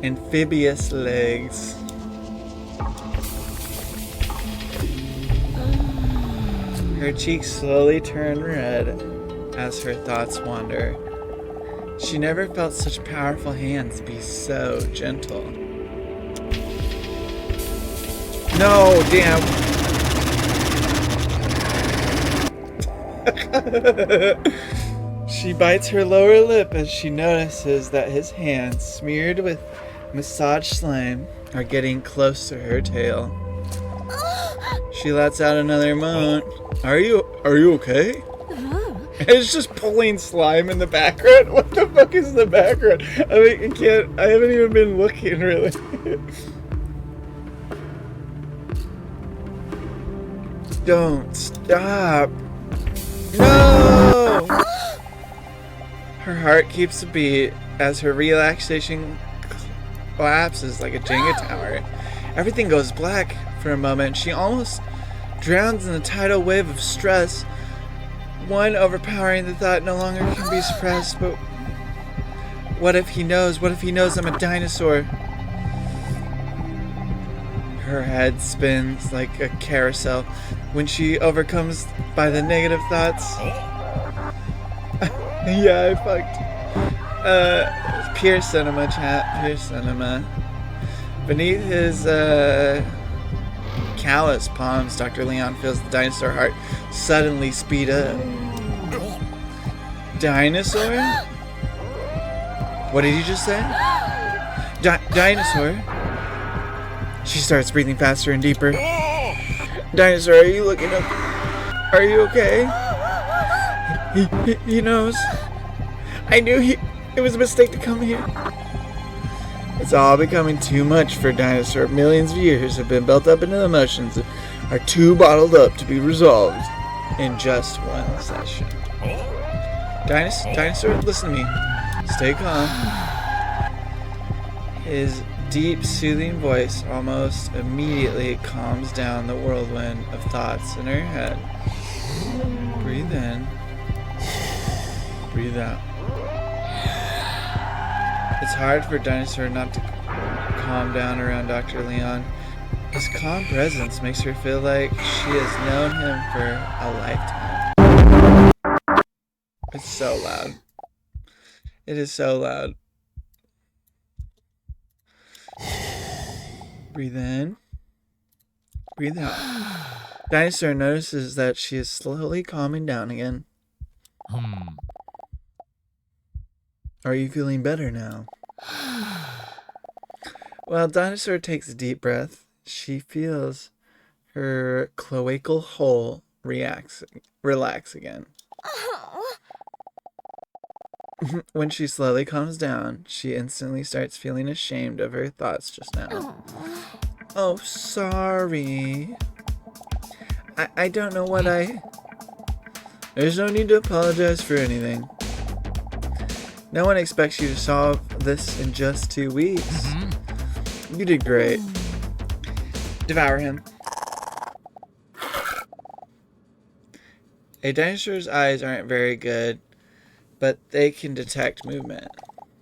amphibious legs. Her cheeks slowly turn red as her thoughts wander. She never felt such powerful hands be so gentle. No, damn. She bites her lower lip as she notices that his hands, smeared with massage slime, are getting close to her tail. She lets out another moan. Are you okay? It's just pulling slime in the background. What the fuck is the background? I haven't even been looking really. Don't stop. No! Her heart keeps a beat as her relaxation collapses like a Jenga tower. Everything goes black for a moment. She almost drowns in the tidal wave of stress. One overpowering the thought no longer can be suppressed, but what if he knows? What if he knows I'm a dinosaur? Her head spins like a carousel when she overcomes by the negative thoughts. Yeah, I fucked. Pure cinema, chat. Pure cinema. Beneath his callous palms, Dr. Leon feels the dinosaur heart suddenly speed up. Dinosaur? What did you just say? Dinosaur? She starts breathing faster and deeper. Dinosaur, are you looking up? Are you okay? He knows. I knew it was a mistake to come here. It's all becoming too much for Dinosaur. Millions of years have been built up into the emotions that are too bottled up to be resolved in just one session. Dinosaur, listen to me. Stay calm. His deep, soothing voice almost immediately calms down the whirlwind of thoughts in her head. Breathe in. Breathe out. It's hard for Dinosaur not to calm down around Dr. Leon. His calm presence makes her feel like she has known him for a lifetime. It's so loud. It is so loud. Breathe in. Breathe out. Dinosaur notices that she is slowly calming down again. Are you feeling better now? While Dinosaur takes a deep breath, she feels her cloacal hole relax again. When she slowly calms down, she instantly starts feeling ashamed of her thoughts just now. Oh, sorry. I don't know what There's no need to apologize for anything. No one expects you to solve this in just 2 weeks. You did great. Devour him. A dinosaur's eyes aren't very good, but they can detect movement.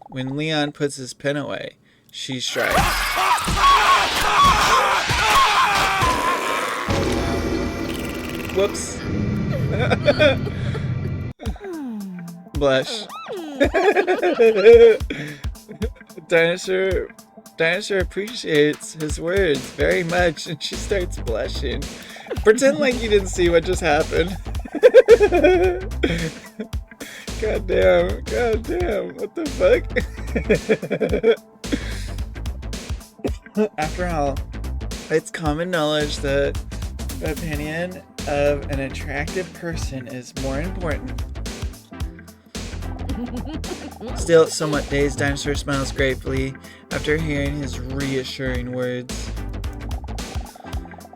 When Leon puts his pen away, she strikes. Whoops. Blush. Dinosaur appreciates his words very much, and she starts blushing. Pretend like you didn't see what just happened. God damn, what the fuck? After all, it's common knowledge that the opinion of an attractive person is more important. Still somewhat dazed, Dinosaur smiles gratefully after hearing his reassuring words.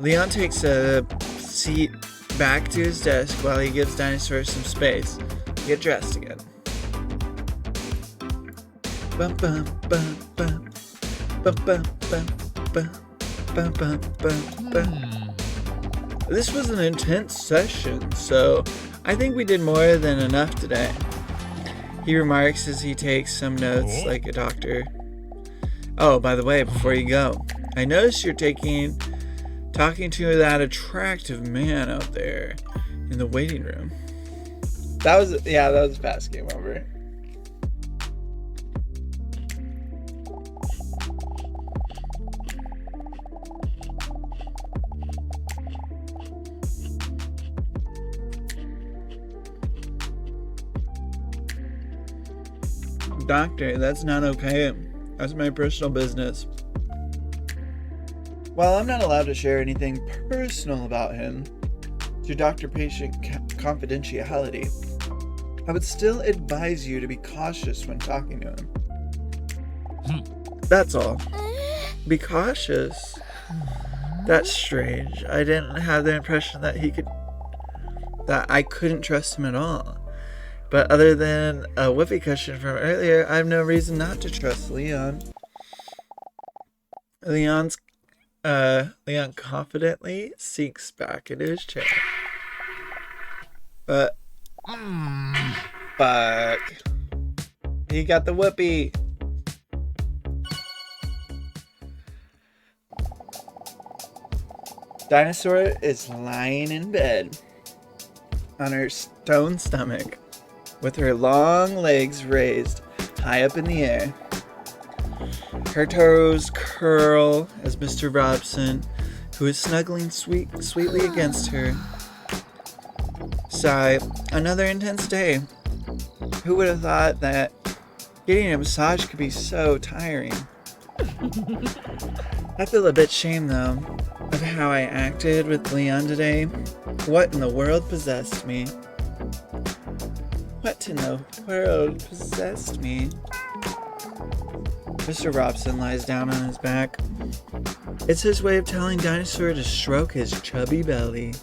Leon takes a seat back to his desk while he gives Dinosaur some space to get dressed again. Bum bum bum bum bum bum bum bum bum bum bum bum. This was an intense session, so I think we did more than enough today. He remarks as he takes some notes like a doctor. Oh, by the way, before you go, I noticed you're talking to that attractive man out there in the waiting room. That was fast. Game over. Doctor, that's not okay. That's my personal business. While I'm not allowed to share anything personal about him to doctor-patient confidentiality, I would still advise you to be cautious when talking to him. That's all. Be cautious. That's strange. I didn't have the impression that I couldn't trust him at all. But other than a whoopee cushion from earlier, I have no reason not to trust Leon. Leon confidently sinks back into his chair. But fuck. He got the whoopee. Dinosaur is lying in bed on her stone stomach, with her long legs raised high up in the air. Her toes curl as Mr. Robson, who is snuggling sweetly against her, sigh. Another intense day. Who would have thought that getting a massage could be so tiring? I feel a bit ashamed though of how I acted with Leon today. What in the world possessed me? What in the world possessed me? Mr. Robson lies down on his back. It's his way of telling Dinosaur to stroke his chubby belly.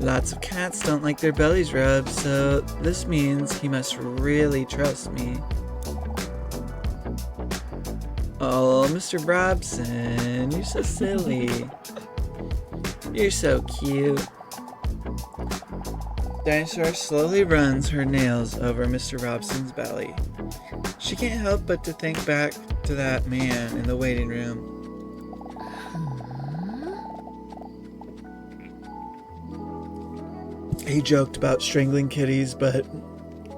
Lots of cats don't like their bellies rubbed, so this means he must really trust me. Oh, Mr. Robson, you're so silly. You're so cute. Dinosaur slowly runs her nails over Mr. Robson's belly. She can't help but to think back to that man in the waiting room. He joked about strangling kitties, but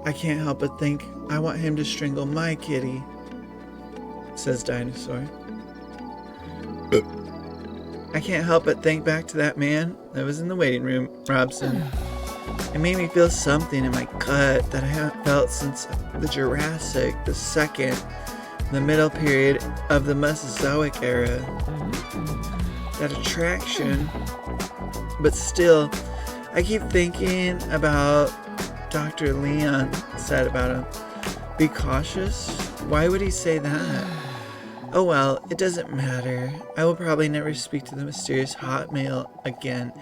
I can't help but think I want him to strangle my kitty, says Dinosaur. I can't help but think back to that man that was in the waiting room, Robson. It made me feel something in my gut that I haven't felt since the Jurassic, the second, the middle period of the Mesozoic era. That attraction. But still, I keep thinking about Dr. Leon said about him. Be cautious? Why would he say that? Oh well, it doesn't matter. I will probably never speak to the mysterious hot male again.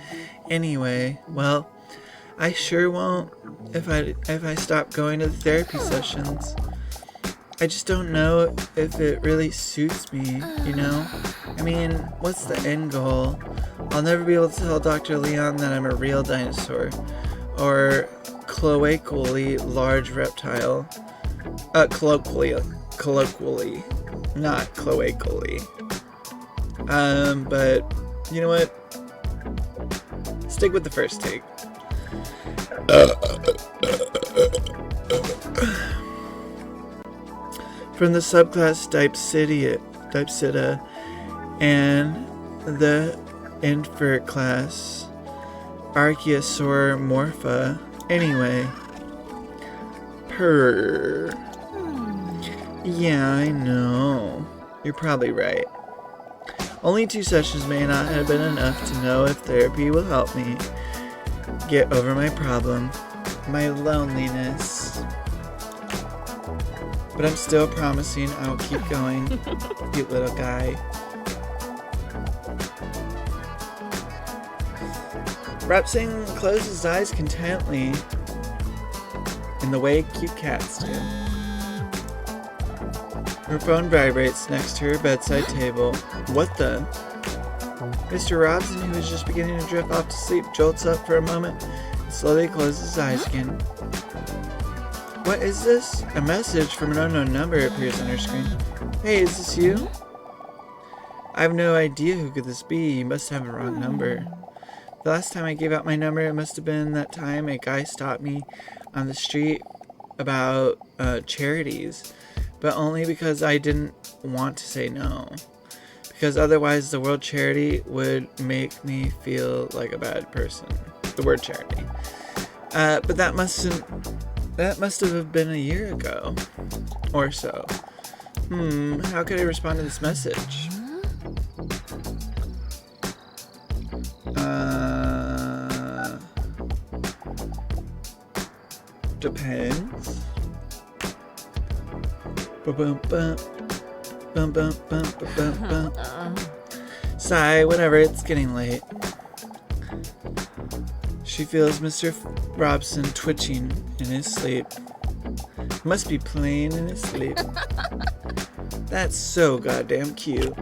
Anyway, well, I sure won't if I stop going to the therapy sessions. I just don't know if it really suits me, you know? I mean, what's the end goal? I'll never be able to tell Dr. Leon that I'm a real dinosaur. Or colloquially large reptile. Colloquially. Not colloquially. But, you know what? Stick with the first take. From the subclass Dipsida and the infert class Archaeosauromorpha. Anyway. Purr. Yeah, I know. You're probably right. Only 2 sessions may not have been enough to know if therapy will help me get over my problem, my loneliness. But I'm still promising I'll keep going, cute little guy. Rapsing closed his eyes contently in the way cute cats do. Her phone vibrates next to her bedside table. What the? Mr. Robson, who was just beginning to drift off to sleep, jolts up for a moment and slowly closes his eyes again. What is this? A message from an unknown number appears on her screen. Hey, is this you? I have no idea who could this be. You must have a wrong number. The last time I gave out my number, it must have been that time a guy stopped me on the street about charities. But only because I didn't want to say no. Because otherwise the word charity would make me feel like a bad person. The word charity. But that must have been a year ago. Or so. How could I respond to this message? Depends. Sigh, whatever, it's getting late. She feels Mr. Robson twitching in his sleep. Must be playing in his sleep. That's so goddamn cute.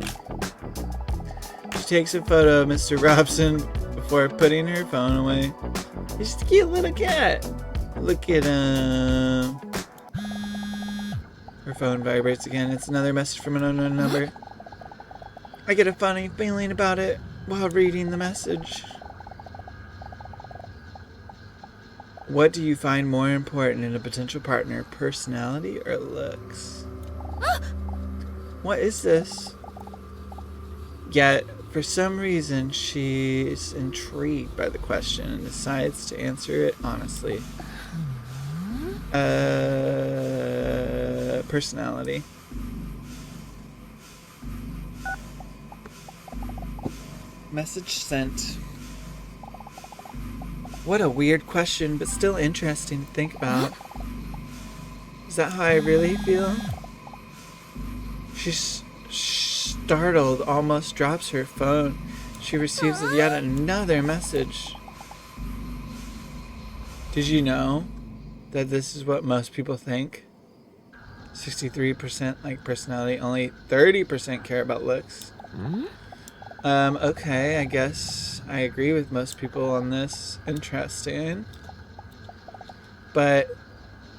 She takes a photo of Mr. Robson before putting her phone away. He's just a cute little cat. Look at him. Her phone vibrates again. It's another message from an unknown number. I get a funny feeling about it while reading the message. What do you find more important in a potential partner, personality or looks? What is this? Yet, for some reason, she's intrigued by the question and decides to answer it honestly. Personality. Message sent. What a weird question, but still interesting to think about. Is that how I really feel? She's startled, almost drops her phone. She receives yet another message. Did you know that this is what most people think? 63% like personality, only 30% care about looks. Okay, I guess I agree with most people on this. Interesting. But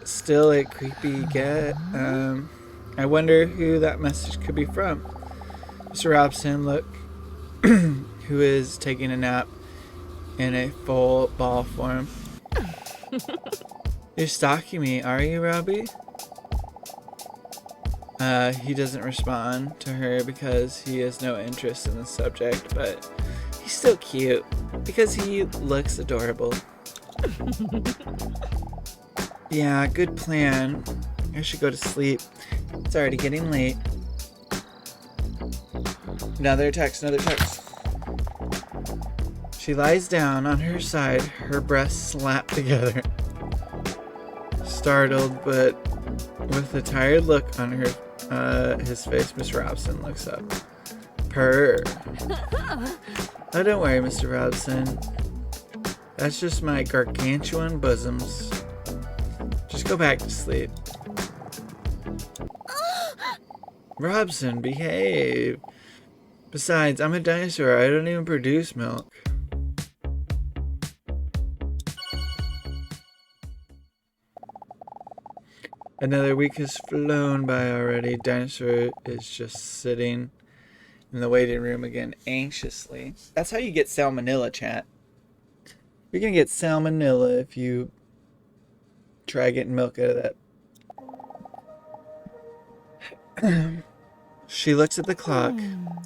still a creepy get. I wonder who that message could be from. Mr. Robson, look, who is taking a nap in a full ball form. You're stalking me, are you, Robbie? He doesn't respond to her because he has no interest in the subject, but he's still cute because he looks adorable. Yeah, good plan. I should go to sleep. It's already getting late. Another text. She lies down on her side, her breasts slapped together. Startled, but with a tired look on his face, Miss Robson looks up. Purr. Oh, don't worry, Mr. Robson. That's just my gargantuan bosoms. Just go back to sleep. Robson, behave. Besides, I'm a dinosaur. I don't even produce milk. Another week has flown by already. Dinosaur is just sitting in the waiting room again, anxiously. That's how you get salmonella, chat. You're gonna get salmonella if you try getting milk out of that. She looks at the clock.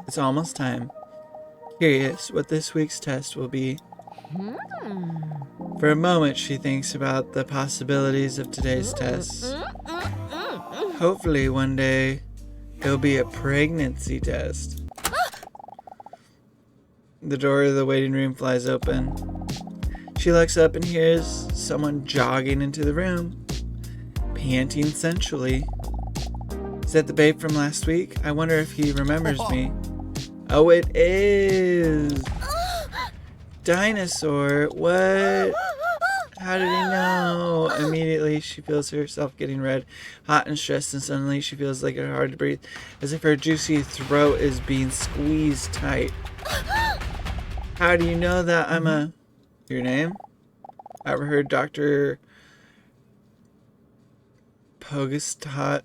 It's almost time. Curious what this week's test will be. For a moment, she thinks about the possibilities of today's test. Hopefully, one day, it'll be a pregnancy test. The door of the waiting room flies open. She looks up and hears someone jogging into the room, panting sensually. Is that the babe from last week? I wonder if he remembers me. Oh, it is! Dinosaur, what? How did he know? Immediately, she feels herself getting red, hot and stressed, and suddenly she feels like it's hard to breathe, as if her juicy throat is being squeezed tight. How do you know that I'm a... Your name? I ever heard Dr. Pogistat?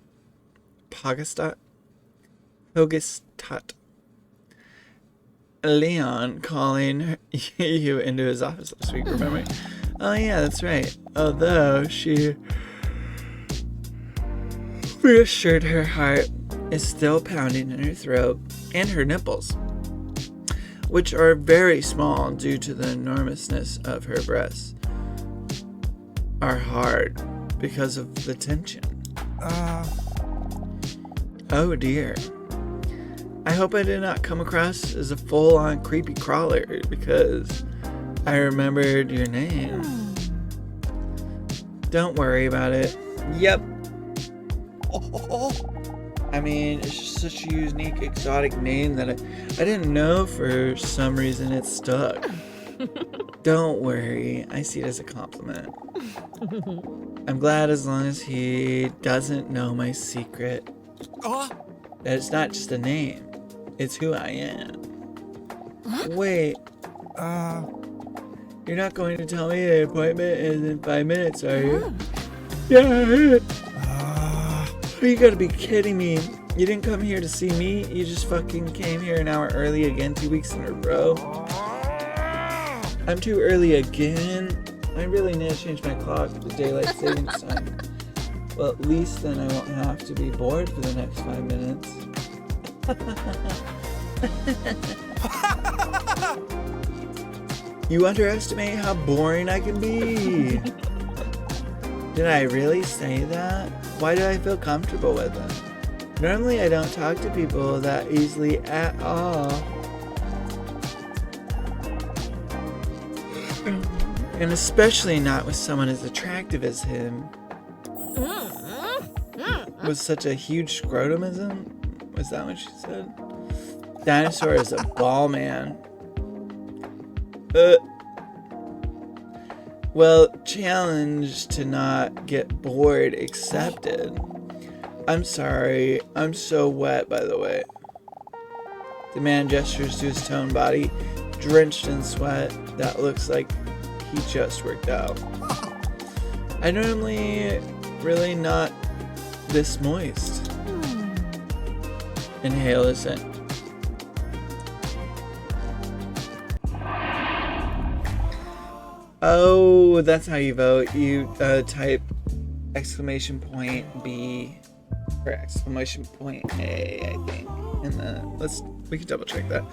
Leon calling you into his office last week, remember? Oh yeah, that's right. Although she reassured her heart is still pounding in her throat and her nipples, which are very small due to the enormousness of her breasts, are hard because of the tension. Oh dear. I hope I did not come across as a full-on creepy crawler because I remembered your name. Don't worry about it. Yep. I mean, it's just such a unique, exotic name that I didn't know for some reason it stuck. Don't worry. I see it as a compliment. I'm glad as long as he doesn't know my secret. That it's not just a name. It's who I am. Wait. You're not going to tell me the appointment is in 5 minutes, are you? Yeah. You gotta be kidding me. You didn't come here to see me. You just fucking came here an hour early again 2 weeks in a row. I'm too early again. I really need to change my clock to daylight savings time. Well, at least then I won't have to be bored for the next 5 minutes. You underestimate how boring I can be. Did I really say that? Why do I feel comfortable with it? Normally I don't talk to people that easily at all. And especially not with someone as attractive as him. Was such a huge scrotumism? Was that what she said? Dinosaur is a ball man. Well, challenge to not get bored accepted. I'm sorry. I'm so wet, by the way. The man gestures to his toned body, drenched in sweat that looks like he just worked out. I normally really not this moist. Inhale a scent. Oh, that's how you vote. You type exclamation point B or exclamation point A, I think. And we can double check that.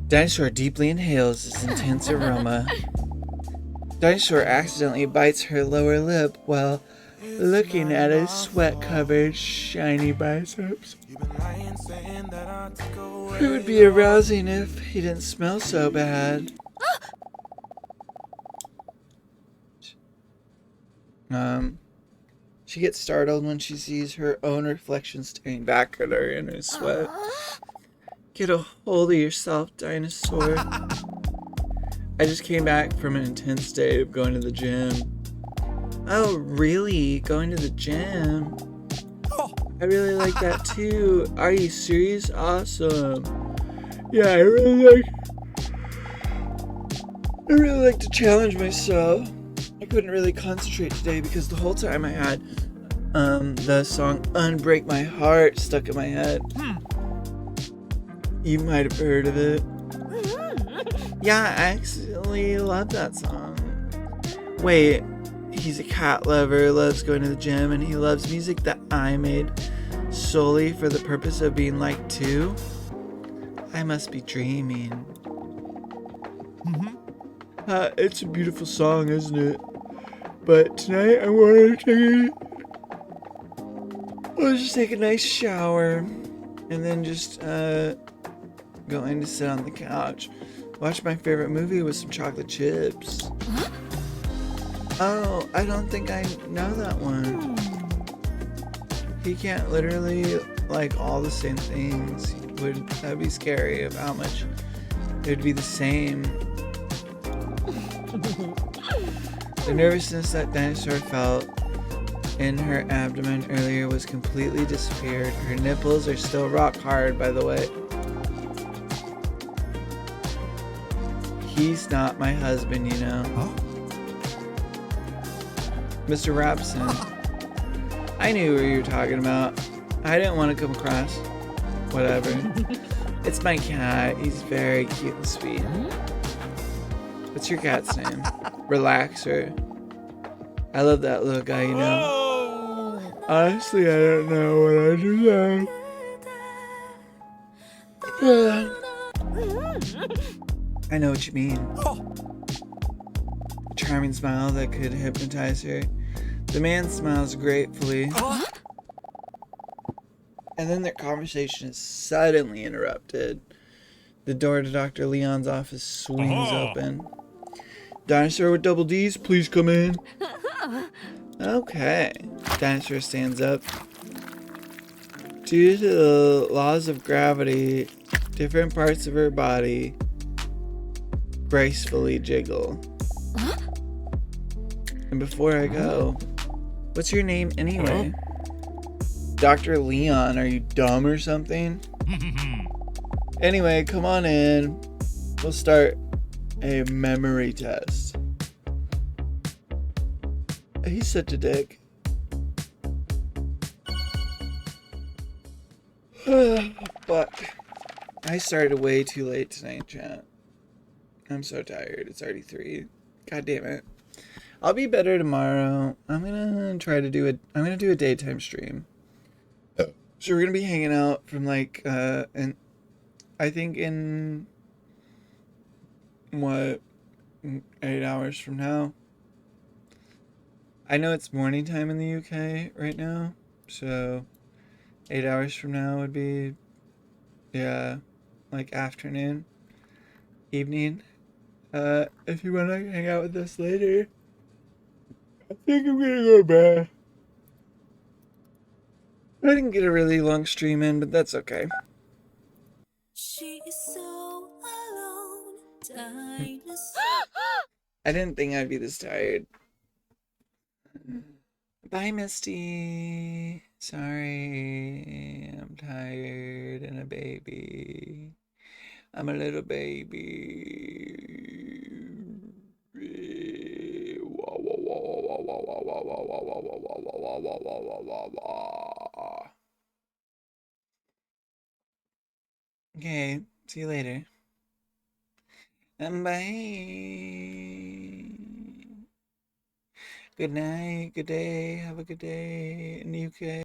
Dinosaur deeply inhales this intense aroma. Dinosaur accidentally bites her lower lip while looking at his sweat-covered, shiny biceps. It would be arousing if he didn't smell so bad. She gets startled when she sees her own reflection staring back at her in her sweat. Get a hold of yourself, Dinosaur. I just came back from an intense day of going to the gym. Oh, really? Going to the gym? I really like that too. Are you serious? Awesome. Yeah, I really like to challenge myself. I couldn't really concentrate today because the whole time I had the song Unbreak My Heart stuck in my head. You might have heard of it. Yeah, I actually love that song. Wait, he's a cat lover, loves going to the gym, and he loves music that I made solely for the purpose of being liked too? I must be dreaming. It's a beautiful song, isn't it? But tonight I want to just take a nice shower and then just going to sit on the couch, watch my favorite movie with some chocolate chips. Oh, I don't think I know that one. He can't literally like all the same things. That'd be scary of how much it would be the same. The nervousness that Dinosaur felt in her abdomen earlier was completely disappeared. Her nipples are still rock hard, by the way. He's not my husband, you know. Mr. Robson. I knew what you were talking about. I didn't want to come across. Whatever. It's my cat. He's very cute and sweet. What's your cat's name? Relaxer. I love that little guy, you know. Honestly, I don't know what I do now. I know what you mean. A charming smile that could hypnotize her. The man smiles gratefully. And then their conversation is suddenly interrupted. The door to Dr. Leon's office swings open. Dinosaur with double D's, please come in. Okay. Dinosaur stands up. Due to the laws of gravity, different parts of her body gracefully jiggle. And before I go, what's your name anyway? Dr. Leon, are you dumb or something? Anyway, come on in. We'll start a memory test. He's such a dick. Fuck. I started way too late tonight, chat. I'm so tired. It's already 3. God damn it. I'll be better tomorrow. I'm gonna do a daytime stream. So we're gonna be hanging out from like and I think in 8 hours from now. I know it's morning time in the UK right now, so 8 hours from now would be like afternoon, evening. If you wanna hang out with us later, I think I'm gonna go to bed. I didn't get a really long stream in, but that's okay. She is so alone, dinosaur. I didn't think I'd be this tired. Bye, Misty. Sorry, I'm tired and a baby. I'm a little baby. Okay, see you later. And bye. Good night, good day, have a good day in the UK.